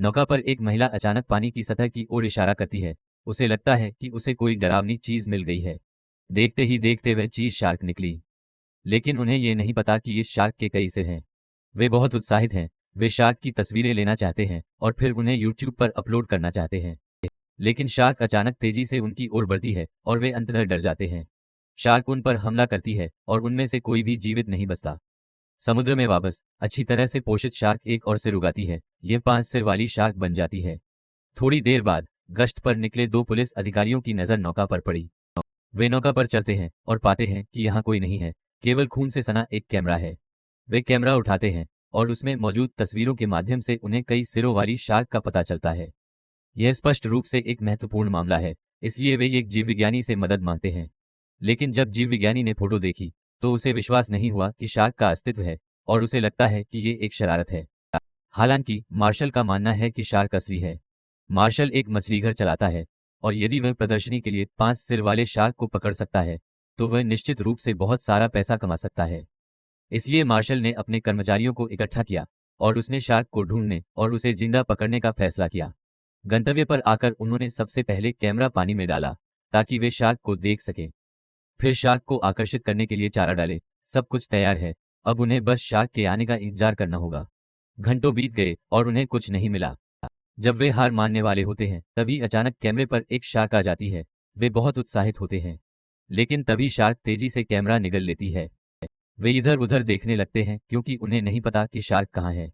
नौका पर एक महिला अचानक पानी की सतह की ओर इशारा करती है। उसे लगता है कि उसे कोई डरावनी चीज मिल गई है। देखते ही देखते वह चीज शार्क निकली, लेकिन उन्हें ये नहीं पता कि इस शार्क के कई सिर हैं। वे बहुत उत्साहित हैं। वे शार्क की तस्वीरें लेना चाहते हैं और फिर उन्हें यूट्यूब पर अपलोड करना चाहते हैं। लेकिन शार्क अचानक तेजी से उनकी ओर बढ़ती है और वे अंततः डर जाते हैं। शार्क उन पर हमला करती है और उनमें से कोई भी जीवित नहीं बचता। समुद्र में वापस अच्छी तरह से पोषित शार्क एक और सिर उगाती है। यह 5 सिर वाली शार्क बन जाती है। थोड़ी देर बाद गश्त पर निकले 2 पुलिस अधिकारियों की नजर नौका पर पड़ी। वे नौका पर चढ़ते हैं और पाते हैं कि यहाँ कोई नहीं है, केवल खून से सना एक कैमरा है। वे कैमरा उठाते हैं और उसमें मौजूद तस्वीरों के माध्यम से उन्हें कई सिरों वाली शार्क का पता चलता है। यह स्पष्ट रूप से एक महत्वपूर्ण मामला है, इसलिए वे एक जीव विज्ञानी से मदद मांगते हैं। लेकिन जब जीव विज्ञानी ने फोटो देखी तो उसे विश्वास नहीं हुआ कि शार्क का अस्तित्व है और उसे लगता है कि ये एक शरारत है। हालांकि मार्शल का मानना है कि शार्क असली है। मार्शल एक मछलीघर चलाता है और यदि वह प्रदर्शनी के लिए 5 सिर वाले शार्क को पकड़ सकता है तो वह निश्चित रूप से बहुत सारा पैसा कमा सकता है। इसलिए मार्शल ने अपने कर्मचारियों को इकट्ठा किया और उसने शार्क को ढूंढने और उसे जिंदा पकड़ने का फैसला किया। गंतव्य पर आकर उन्होंने सबसे पहले कैमरा पानी में डाला ताकि वे शार्क को देख सकें। फिर शार्क को आकर्षित करने के लिए चारा डाले। सब कुछ तैयार है, अब उन्हें बस शार्क के आने का इंतजार करना होगा। घंटों बीत गए और उन्हें कुछ नहीं मिला। जब वे हार मानने वाले होते हैं तभी अचानक कैमरे पर एक शार्क आ जाती है। वे बहुत उत्साहित होते हैं, लेकिन तभी शार्क तेजी से कैमरा निगल लेती है। वे इधर उधर देखने लगते हैं क्योंकि उन्हें नहीं पता कि शार्क कहाँ है।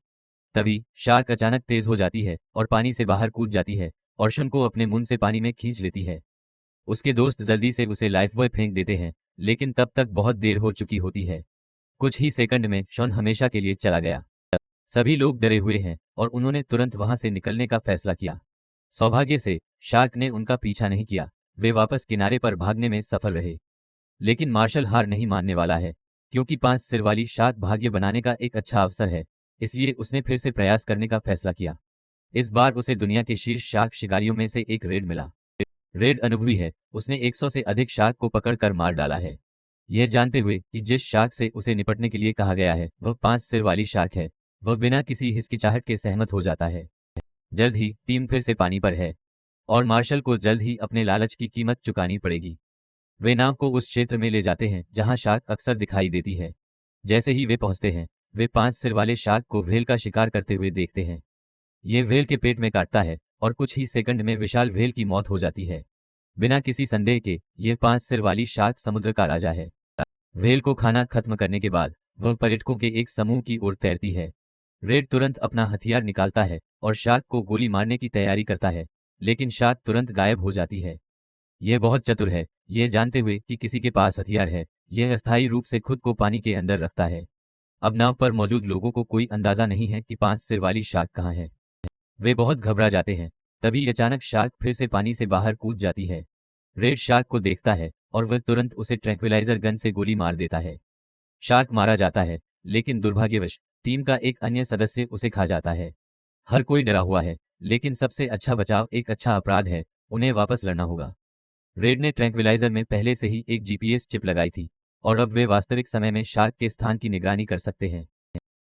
तभी शार्क अचानक तेज हो जाती है और पानी से बाहर कूद जाती है और शन को अपने मुंह से पानी में खींच लेती है। उसके दोस्त जल्दी से उसे लाइफ बॉय फेंक देते हैं, लेकिन तब तक बहुत देर हो चुकी होती है। कुछ ही सेकंड में शॉन हमेशा के लिए चला गया। सभी लोग डरे हुए हैं और उन्होंने तुरंत वहां से निकलने का फैसला किया। सौभाग्य से शार्क ने उनका पीछा नहीं किया। वे वापस किनारे पर भागने में सफल रहे। लेकिन मार्शल हार नहीं मानने वाला है, क्योंकि 5 सिर वाली शार्क भाग्य बनाने का एक अच्छा अवसर है। इसलिए उसने फिर से प्रयास करने का फैसला किया। इस बार उसे दुनिया के शीर्ष शार्क शिकारियों में से एक रेड मिला। रेड अनुभवी है, उसने 100 से अधिक शार्क को पकड़कर मार डाला है। यह जानते हुए कि जिस शार्क से उसे निपटने के लिए कहा गया है वह 5 सिर वाली शार्क है, वह बिना किसी हिचकिचाहट के सहमत हो जाता है। जल्द ही टीम फिर से पानी पर है और मार्शल को जल्द ही अपने लालच की कीमत चुकानी पड़ेगी। वे नाव को उस क्षेत्र में ले जाते हैं जहां शार्क अक्सर दिखाई देती है। जैसे ही वे पहुंचते हैं वे 5 सिर वाले शार्क को व्हेल का शिकार करते हुए देखते हैं। यह व्हेल के पेट में काटता है और कुछ ही सेकंड में विशाल व्हेल की मौत हो जाती है। बिना किसी संदेह के यह 5 सिर वाली शार्क समुद्र का राजा है। व्हेल को खाना खत्म करने के बाद वह पर्यटकों के एक समूह की ओर तैरती है। रेड तुरंत अपना हथियार निकालता है और शार्क को गोली मारने की तैयारी करता है, लेकिन शार्क तुरंत गायब हो जाती है। यह बहुत चतुर है, यह जानते हुए कि किसी के पास हथियार है, यह अस्थायी रूप से खुद को पानी के अंदर रखता है। अब नाव पर मौजूद लोगों को कोई अंदाजा नहीं है कि 5 सिर वाली शार्क कहाँ है। वे बहुत घबरा जाते हैं। तभी अचानक शार्क फिर से पानी से बाहर कूद जाती है। रेड शार्क को देखता है और वह तुरंत उसे ट्रैंक्विलाइजर गन से गोली मार देता है। शार्क मारा जाता है, लेकिन दुर्भाग्यवश टीम का एक अन्य सदस्य उसे खा जाता है। हर कोई डरा हुआ है, लेकिन सबसे अच्छा बचाव एक अच्छा अपराध है, उन्हें वापस लड़ना होगा। रेड ने ट्रैंक्विलाइजर में पहले से ही एक जीपीएस चिप लगाई थी और अब वे वास्तविक समय में शार्क के स्थान की निगरानी कर सकते हैं।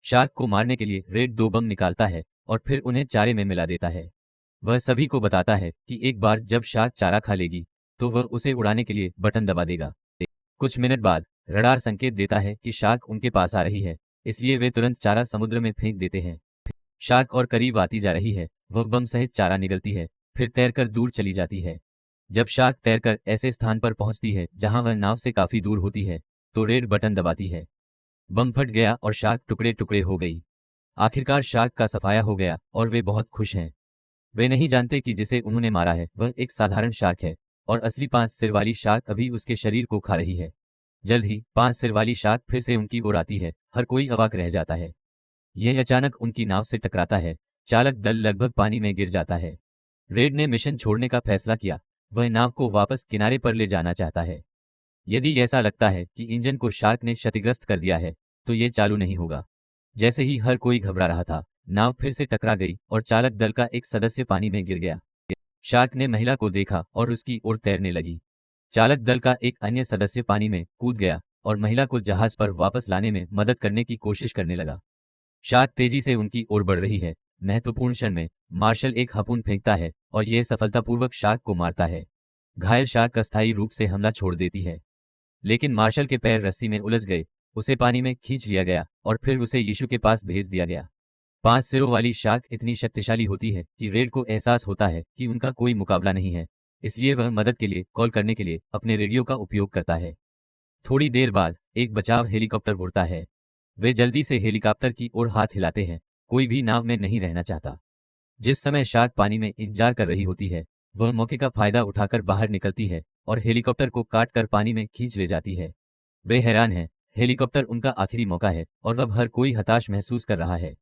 शार्क को मारने के लिए रेड 2 बम निकालता है और फिर उन्हें चारे में मिला देता है। वह सभी को बताता है कि एक बार जब शार्क चारा खा लेगी तो वह उसे उड़ाने के लिए बटन दबा देगा। कुछ मिनट बाद रडार संकेत देता है कि शार्क उनके पास आ रही है, इसलिए वे तुरंत चारा समुद्र में फेंक देते हैं। शार्क और करीब आती जा रही है, वह बम सहित चारा निगलती है, फिर तैरकर दूर चली जाती है। जब शार्क तैरकर ऐसे स्थान पर पहुंचती है जहां वह नाव से काफी दूर होती है तो रेड बटन दबाती है। बम फट गया और शार्क टुकड़े टुकड़े हो गई। आखिरकार शार्क का सफाया हो गया और वे बहुत खुश हैं। वे नहीं जानते कि जिसे उन्होंने मारा है वह एक साधारण शार्क है और असली 5 सिर वाली शार्क अभी उसके शरीर को खा रही है। जल्द ही 5 सिर वाली शार्क फिर से उनकी ओर आती है। हर कोई अवाक रह जाता है। यह अचानक उनकी नाव से टकराता है। चालक दल लगभग पानी में गिर जाता है। रेड ने मिशन छोड़ने का फैसला किया। वह नाव को वापस किनारे पर ले जाना चाहता है। यदि ऐसा लगता है कि इंजन को शार्क ने क्षतिग्रस्त कर दिया है तो ये चालू नहीं होगा। जैसे ही हर कोई घबरा रहा था, नाव फिर से टकरा गई और चालक दल का एक सदस्य पानी में गिर गया। शार्क ने महिला को देखा और उसकी ओर तैरने लगी। चालक दल का एक अन्य सदस्य पानी में कूद गया और महिला को जहाज पर वापस लाने में मदद करने की कोशिश करने लगा। शार्क तेजी से उनकी ओर बढ़ रही है। महत्वपूर्ण क्षण में मार्शल एक हार्पून फेंकता है और यह सफलतापूर्वक शार्क को मारता है। घायल शार्क अस्थायी रूप से हमला छोड़ देती है, लेकिन मार्शल के पैर रस्सी में उलझ गए, उसे पानी में खींच लिया गया और फिर उसे यीशु के पास भेज दिया गया। 5 सिरों वाली शार्क इतनी शक्तिशाली होती है कि रेड को एहसास होता है कि उनका कोई मुकाबला नहीं है, इसलिए वह मदद के लिए कॉल करने के लिए अपने रेडियो का उपयोग करता है। थोड़ी देर बाद एक बचाव हेलीकॉप्टर उड़ता है। वे जल्दी से हेलीकॉप्टर की ओर हाथ हिलाते हैं, कोई भी नाव में नहीं रहना चाहता। जिस समय शार्क पानी में इंतजार कर रही होती है, वह मौके का फायदा उठाकर बाहर निकलती है और हेलीकॉप्टर को काट कर पानी में खींच ले जाती है। वे हैरान हैं, हेलीकॉप्टर उनका आखिरी मौका है और अब हर कोई हताश महसूस कर रहा है।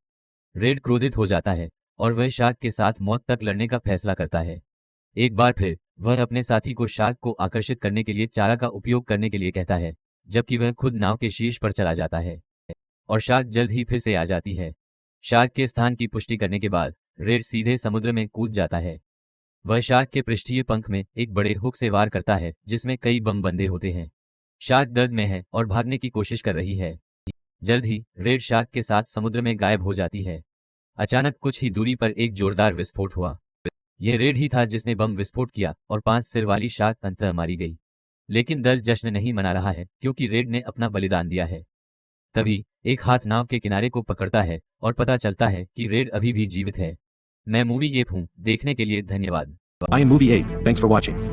रेड क्रोधित हो जाता है और वह शार्क के साथ मौत तक लड़ने का फैसला करता है। एक बार फिर वह अपने साथी को शार्क को आकर्षित करने के लिए चारा का उपयोग करने के लिए कहता है, जबकि वह खुद नाव के शीर्ष पर चला जाता है और शार्क जल्द ही फिर से आ जाती है। शार्क के स्थान की पुष्टि करने के बाद रेड सीधे समुद्र में कूद जाता है। वह शार्क के पृष्ठीय पंख में एक बड़े हुक से वार करता है जिसमें कई बम बंधे होते हैं। शार्क दर्द में है और भागने की कोशिश कर रही है। जल्द ही रेड शार्क के साथ समुद्र में गायब हो जाती है। अचानक कुछ ही दूरी पर एक जोरदार विस्फोट हुआ। यह रेड ही था जिसने बम विस्फोट किया और 5 सिर वाली शार्क अंततः मारी गई। लेकिन दल जश्न नहीं मना रहा है क्योंकि रेड ने अपना बलिदान दिया है। तभी एक हाथ नाव के किनारे को पकड़ता है और पता चलता है कि रेड अभी भी जीवित है। मैं मूवी ये हूँ देखने के लिए धन्यवाद। I am Movie 8. Thanks for watching.